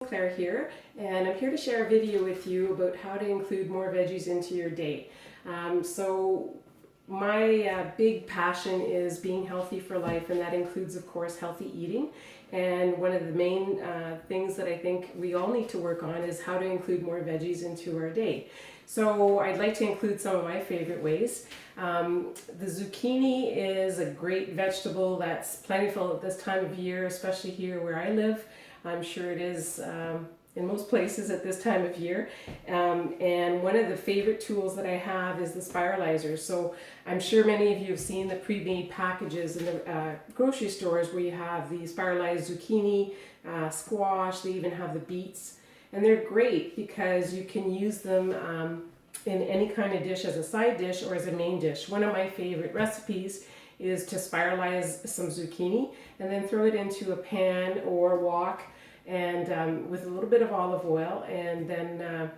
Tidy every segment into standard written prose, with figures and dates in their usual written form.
Claire here, and I'm here to share a video with you about how to include more veggies into your day. My big passion is being healthy for life, and that includes, of course, healthy eating. And one of the main things that I think we all need to work on is how to include more veggies into our day. So I'd like to include some of my favorite ways. The zucchini is a great vegetable that's plentiful at this time of year, especially here where I live. I'm sure it is in most places at this time of year. And one of the favorite tools that I have is the spiralizer. So I'm sure many of you have seen the pre-made packages in the grocery stores where you have the spiralized zucchini, squash, they even have the beets. And they're great because you can use them in any kind of dish as a side dish or as a main dish. One of my favorite recipes is to spiralize some zucchini and then throw it into a pan or wok and with a little bit of olive oil, and then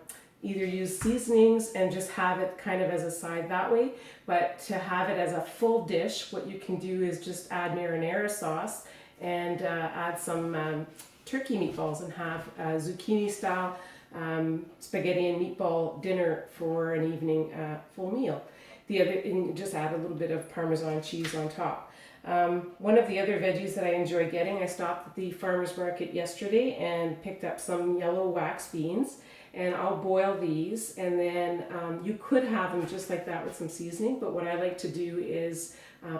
either use seasonings and just have it kind of as a side that way. But to have it as a full dish, what you can do is just add marinara sauce and add some turkey meatballs and have a zucchini style spaghetti and meatball dinner for an evening full meal. The other, and just add a little bit of Parmesan cheese on top. One of the other veggies that I enjoy getting, I stopped at the farmer's market yesterday and picked up some yellow wax beans, and I'll boil these, and then you could have them just like that with some seasoning, but what I like to do is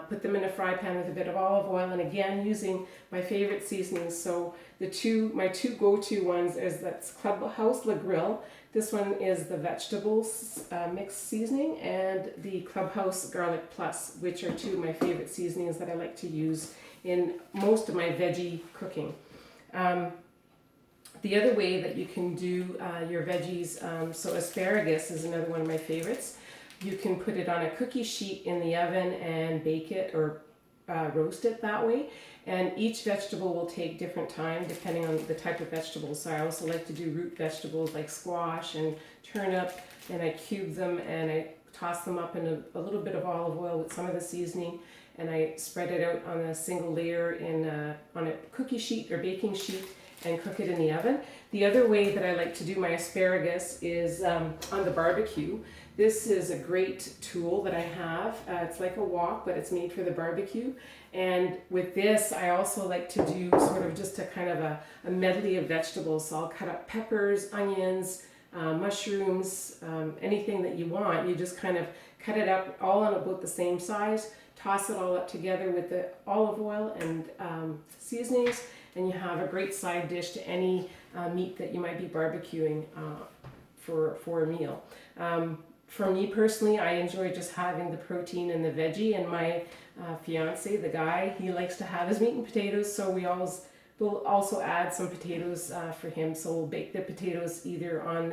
put them in a fry pan with a bit of olive oil, and again using my favorite seasonings. So my two go-to ones is that's Clubhouse La Grill. This one is the vegetables mixed seasoning, and the Clubhouse Garlic Plus, which are two of my favorite seasonings that I like to use in most of my veggie cooking. The other way that you can do your veggies, so asparagus is another one of my favorites. You can put it on a cookie sheet in the oven and bake it or roast it that way. And each vegetable will take different time depending on the type of vegetables. So I also like to do root vegetables like squash and turnip, and I cube them and I toss them up in a little bit of olive oil with some of the seasoning, and I spread it out on a single layer on a cookie sheet or baking sheet and cook it in the oven. The other way that I like to do my asparagus is on the barbecue. This is a great tool that I have. It's like a wok, but it's made for the barbecue. And with this, I also like to do sort of just a kind of a medley of vegetables. So I'll cut up peppers, onions, mushrooms, anything that you want. You just kind of cut it up all on about the same size, toss it all up together with the olive oil and seasonings, and you have a great side dish to any meat that you might be barbecuing for a meal. For me personally, I enjoy just having the protein and the veggie, and my fiance, the guy, he likes to have his meat and potatoes, so we'll also add some potatoes for him. So we'll bake the potatoes either on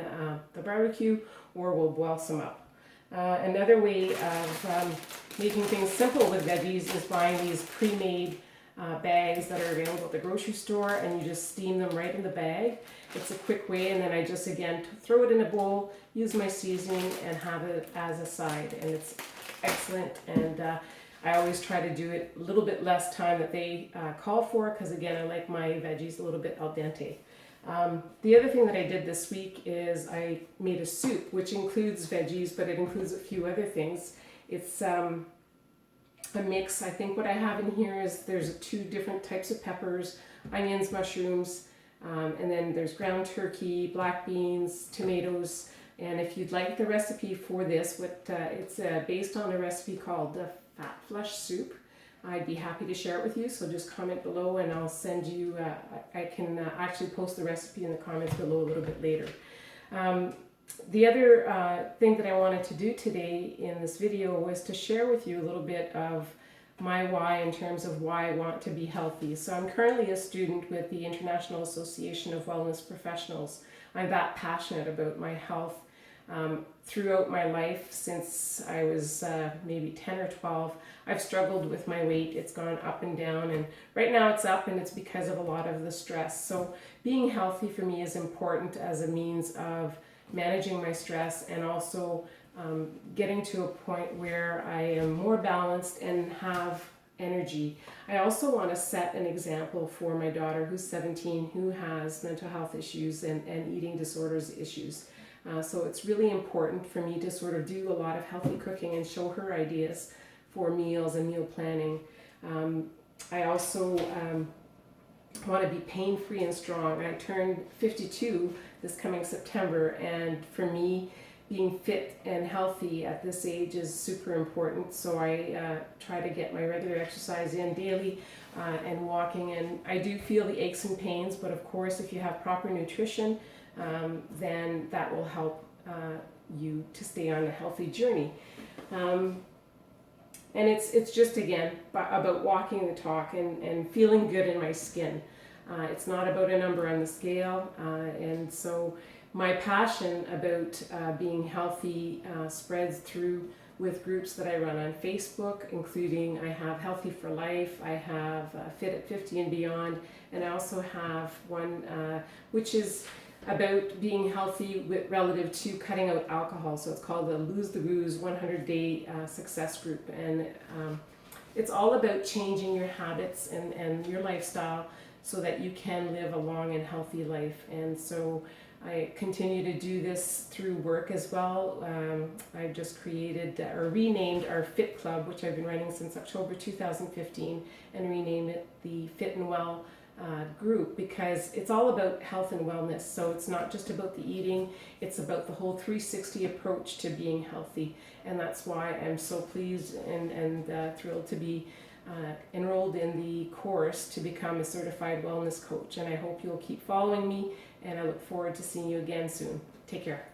the barbecue or we'll boil some up. Another way of making things simple with veggies is buying these pre-made bags that are available at the grocery store, and you just steam them right in the bag. It's a quick way, and then I just again throw it in a bowl, use my seasoning, and have it as a side, and it's excellent. And I always try to do it a little bit less time that they call for, because again, I like my veggies a little bit al dente. The other thing that I did this week is I made a soup, which includes veggies, but it includes a few other things. It's a mix. I think what I have in here is there's two different types of peppers, onions, mushrooms, and then there's ground turkey, black beans, tomatoes. And if you'd like the recipe for this, it's based on a recipe called the Fat Flush Soup. I'd be happy to share it with you, so just comment below and I'll send you, I can actually post the recipe in the comments below a little bit later. The other thing that I wanted to do today in this video was to share with you a little bit of my why in terms of why I want to be healthy. So I'm currently a student with the International Association of Wellness Professionals. I'm that passionate about my health. Throughout my life, since I was maybe 10 or 12, I've struggled with my weight. It's gone up and down, and right now it's up, and it's because of a lot of the stress. So being healthy for me is important as a means of managing my stress, and also getting to a point where I am more balanced and have energy. I also want to set an example for my daughter who's 17, who has mental health issues and eating disorders issues. So it's really important for me to sort of do a lot of healthy cooking and show her ideas for meals and meal planning. I also want to be pain-free and strong. I turned 52 this coming September, and for me, being fit and healthy at this age is super important. So I try to get my regular exercise in daily and walking. And I do feel the aches and pains, but of course, if you have proper nutrition, then that will help you to stay on a healthy journey. And it's just, again, about walking the talk and feeling good in my skin. It's not about a number on the scale. And so my passion about being healthy spreads through with groups that I run on Facebook, including I have Healthy for Life, I have Fit at 50 and Beyond, and I also have one which is about being healthy relative to cutting out alcohol. So it's called the Lose the Booze 100-Day Success Group. And it's all about changing your habits and your lifestyle so that you can live a long and healthy life. And so I continue to do this through work as well. I've just created or renamed our Fit Club, which I've been running since October 2015, and renamed it the Fit and Well group, because it's all about health and wellness. So it's not just about the eating, it's about the whole 360 approach to being healthy. And that's why I'm so pleased and thrilled to be enrolled in the course to become a certified wellness coach. And I hope you'll keep following me, and I look forward to seeing you again soon. Take care.